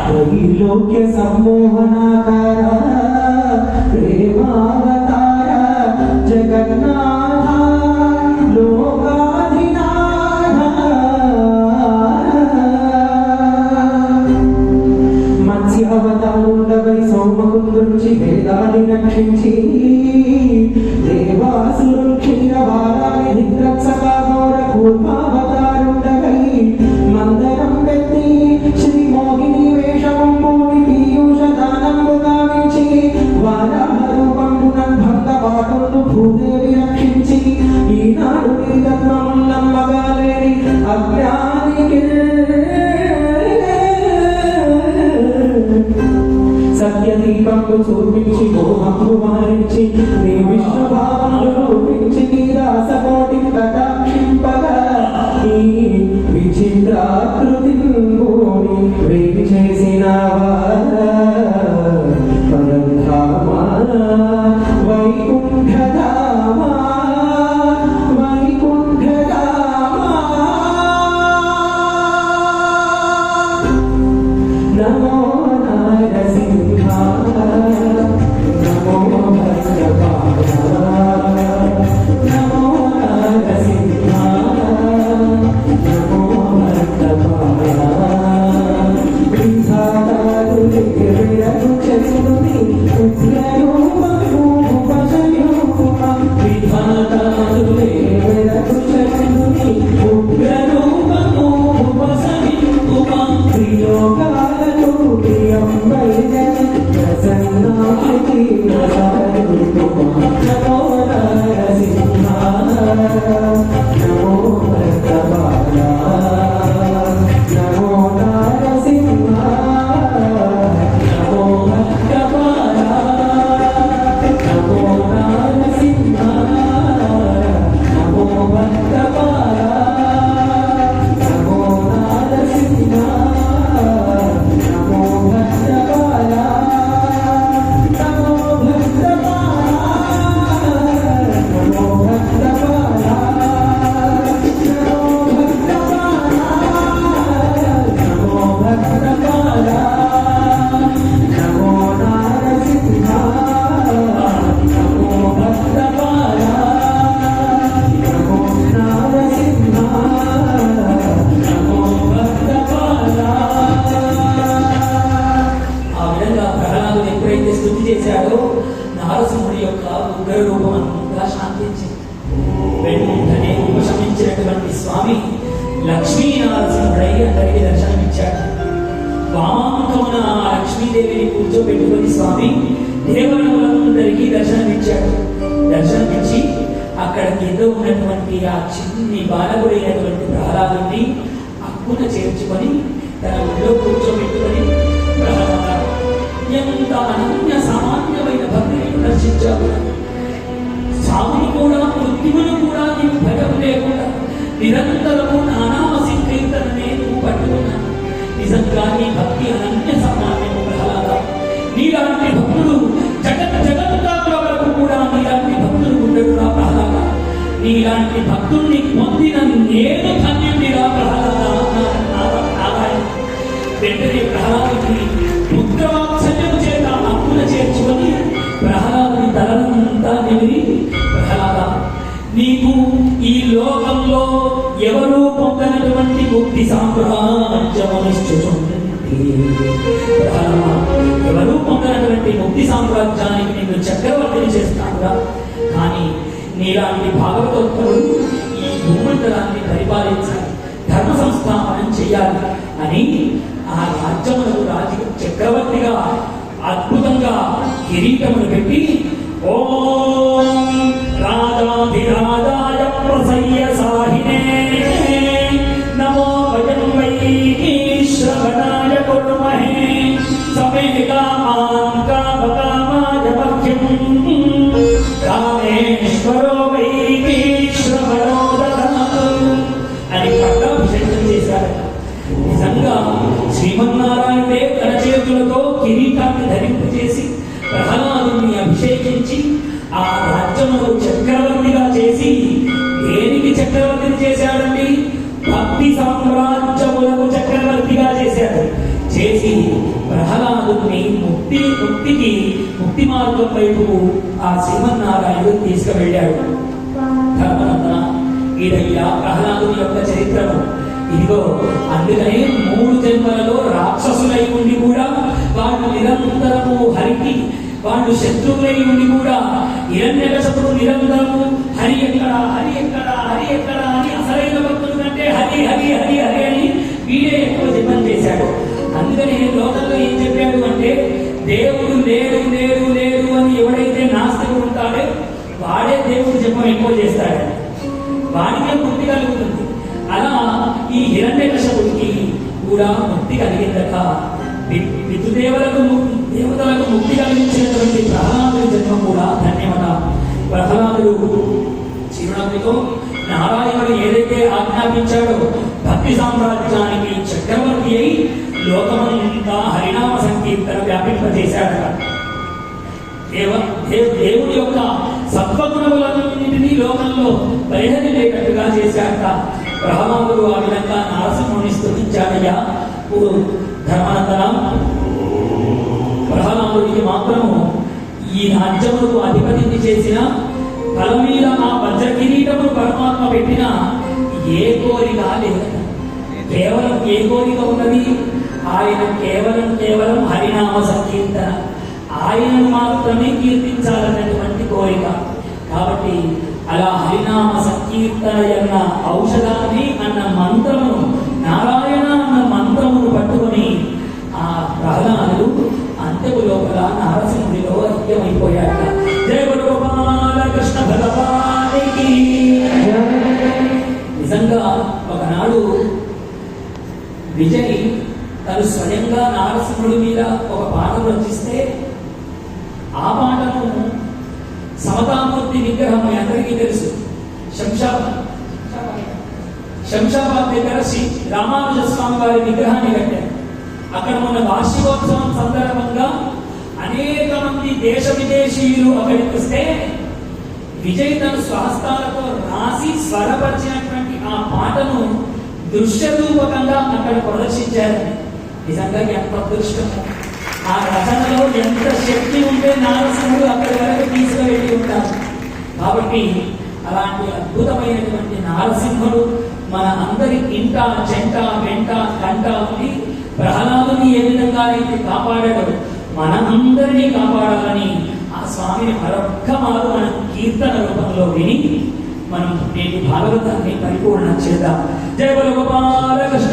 त्रैलोक्य सम्मोहनाकार प्रेमावतार जगन्नाथ लोकाधिनाथ मत्स्यावतारुंडवै सौमकुंदुंचि वेदानि रक्षिंచి देवासुरुं क्षीरवारानि धित्रत्सका गौर कूर्मावतारुंडवै मंदरं వెత్తి శ్రీ మోహిని వేషమంబూని పీయూషదానంబు గావించి వారాహ రూపంబునన్ భక్తవాటును భూదేవి రక్షించి ఈనాడు నీతత్వమున్ నమ్మగాలేని అజ్ఞానికి సత్యదీపంబు చూపించి మోహంబు మారించి నీ విష్ణు భావములు రూపించి నీ దాసకోటి కటాక్షింపగా ఈ విచిత్రాకృతి భూమి వేడి చేసినవా పరంధామా వైకుంఠధామా వైకుంఠధామా నమో నరసింహ నమో భద్రకాళ నమో నరసింహ స్వామి లక్ష్మీనారసింహుడై అందరికి దర్శనమిచ్చాడు. వామాంకమున లక్ష్మీదేవిని కూర్చోబెట్టుకొని స్వామి దేవతలందరికీ దర్శనమిచ్చాడు. దర్శనమిచ్చి అక్కడ కింద ఉన్నటువంటి ఆ చిన్ని బాలకుడైనటువంటి ప్రహ్లాదుని అక్కున చేర్చుకొని తన ఒళ్ళో కూర్చోబెట్టుకొని ప్రహ్లాద ఎంత అనన్య సామాన్యమైన భక్తిని ప్రదర్శించావు. సాములు కూడా మృత్యువులు కూడా నీకు భయం లేకుండా నిరంతరము నానామ సంకీర్తననే నువ్వు పట్టుకున్నాను. నిజంగా నీ భక్తి అనన్య సామాన్యము ప్రహ్లాద. నీలాంటి భక్తుడు జగత్తాకుల వరకు కూడా నీలాంటి భక్తులు ఉండడు రా ప్రహ్లాద. నీలాంటి భక్తుల్ని పొందిన నేను ధన్యుడిరా ప్రహ్లాద. వెంటనే ప్రహ్లాదుని పుత్రవాత్సల్యము చేత అక్కున చేర్చుకొని ప్రహ్లాదుని తలనంతా నిమిరి ప్రహ్లాద నీకు ఈ లోకంలో ఎవరూ పొందనటువంటి ముక్తి సామ్రాజ్యమనిష్ఠుచుంది. ఎవరూ పొందనటువంటి ముక్తి సామ్రాజ్యానికి నిన్ను చక్రవర్తిని చేస్తానురా. కానీ నీలాంటి భాగవతోత్తరుడు ఈ భూమండలాన్ని పరిపాలించాలి, ధర్మ సంస్థాపనం చేయాలి అని ఆ రాజ్యములకు రాజు చక్రవర్తిగా అద్భుతంగా కిరీటములు పెట్టి ఓం రాజాధిరాజాయ ప్రసయ్య సాహినే నమో భజం వై శ్రవణాయ కుర్మహే సమే కామాన్ కామకామాయ భక్ష్యం రామేశ్వరో వై శ్రవణో దదాతు అని పట్టాభిషేకం చేశారట. నిజంగా శ్రీమన్నారాయణుడే తన చేతులతో కిరీటాన్ని ధరింపు చేసి ప్రహ్లాదుని అభిషేకించి ఆ రాజ్యమును చక్రవర్తిగా చేసి దేనికి చక్రవర్తిని చేశాడండి? భక్తి సామ్రాజ్యముల ముక్తి మార్గం వైపు ఆ శ్రీమన్నారాయణుడు తీసుకువెళ్ళాడు. ధర్మనందన ఈడయ్యా ప్రహ్లాదుని యొక్క చరిత్రను ఇదిగో. అందుకనే 3 జన్మలలో రాక్షసులై ఉండి కూడా వాళ్ళు నిరంతరము హరికి వాళ్ళు శత్రువులై ఉండి కూడా హిరణ్యకశపుడు నిరంతరము హరి ఎక్కడా హరి ఎక్కడా హరి ఎక్కడా అని అసలైన భక్తుల కంటే హరి హరి హరి హరి అని వీడే ఎక్కువ జపం చేశాడు. అందుకని లోకంలో ఏం చెప్పాడు అంటే దేవుడు లేడు లేడు లేడు అని ఎవడైతే నాస్తికుడు ఉంటాడో వాడే దేవుడు జపం ఎక్కువ చేస్తాడు, వాడికే ముక్తి కలుగుతుంది. అలా ఈ హిరణ్యకశపుడికి కూడా ముక్తి కలిగిందట. పితృదేవతలకు ముక్తి కలిగించినటువంటి ప్రహ్లాదుడి జన్మ కూడా ధన్యమట. ప్రహ్లాదుడు చిరునవ్వుతో నారాయణుడు ఏదైతే ఆజ్ఞాపించాడో భక్తి సామ్రాజ్యానికి చక్రవర్తి అయి లోకమంతా హరినామ సంకీర్తన వ్యాపింపజేశాడట. దేవుడి యొక్క సత్వగుణములన్నింటినీ లోకంలో పరిహరించేటట్టుగా చేశాడట. ప్రహ్లాదుడు ఆ విధంగా నరసింహుని స్తుతించాడయ్యా. ధర్మనందన ప్రహ్లాదుడికి మాత్రము ఈ రాజ్యములకు అధిపతిని చేసిన తల మీద ఆ వజ్ర కిరీటమును పరమాత్మ పెట్టిన ఏ కోరిక లేదు. కేవలం ఏ కోరిక ఉన్నది? ఆయన కేవలం హరినామ సంకీర్తన, ఆయనను మాత్రమే కీర్తించాలన్నటువంటి కోరిక. కాబట్టి అలా హరినామ సంకీర్తన అన్న ఔషధాన్ని అన్న మంత్రమును, నారాయణ అన్న మంత్రమును పట్టుకొని ఆ ప్రహ్లాదుడు అంత్యము లోపల నారసింహుడిలో ఐక్యమైపోయాక. జయ గోపాలకృష్ణ భగవానికి. నిజంగా ఒకనాడు విజయ్ తను స్వయంగా నారసింహుడి మీద ఒక పాటను రచిస్తే ఆ పాటను సమతామూర్తి విగ్రహం మీ అందరికీ తెలుసు, శంషాబాద్ దగ్గర శ్రీ రామానుజ స్వామి వారి విగ్రహాన్ని కట్టారు. అక్కడ మొన్న వార్షికోత్సవం సందర్భంగా అనేక మంది దేశ విదేశీయులు అక్కడికి వస్తే విజయ్ తన స్వహస్తాలతో రాసి స్వరపరిచినటువంటి ఆ పాటను దృశ్య రూపకంగా అక్కడ ప్రదర్శించారు. నిజంగా ఎంత అదృష్టము! ఆ రచనలో ఎంత శక్తి ఉంటే నారసింహుడు అక్కడి వరకు తీసుకువెళ్ళి ఉంటారు. కాబట్టి అలాంటి అద్భుతమైనటువంటి నారసింహుడు మన అందరి ఇంట చెంట వెంట కంట ఉండి ప్రహ్లాదుని ఏ విధంగా అయితే కాపాడాడో మనందరినీ కాపాడాలని ఆ స్వామిని మరొక్క మారు మనం కీర్తన రూపంలో విని మనం నేటి భాగవతాన్ని పరిపూర్ణం చేద్దాం. జయ గోపాలకృష్ణ